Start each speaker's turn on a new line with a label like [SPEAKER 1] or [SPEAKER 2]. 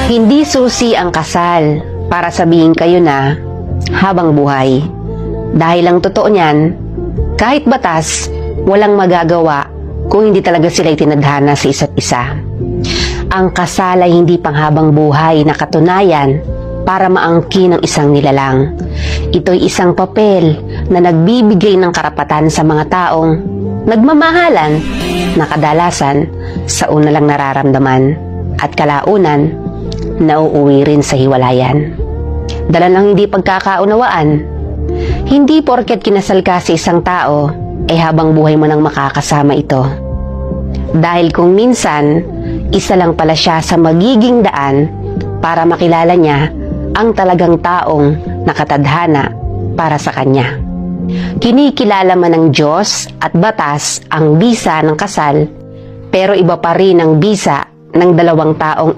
[SPEAKER 1] Hindi susi ang kasal para sabihin kayo na habang buhay. Dahil ang totoo niyan, kahit batas, walang magagawa kung hindi talaga sila itinadhana sa isa't isa. Ang kasal ay hindi panghabang buhay na katunayan para maangkin ang isang nilalang. Ito'y isang papel na nagbibigay ng karapatan sa mga taong nagmamahalan na kadalasan sa una lang nararamdaman at kalaunan nauuwi rin sa hiwalayan. Dala ng hindi pagkakaunawaan, hindi porket kinasal ka sa isang tao ay habang buhay mo nang makakasama ito. Dahil kung minsan, isa lang pala siya sa magiging daan para makilala niya ang talagang taong nakatadhana para sa kanya. Kinikilala man ng Diyos at batas ang bisa ng kasal, pero iba pa rin ang bisa ng dalawang taong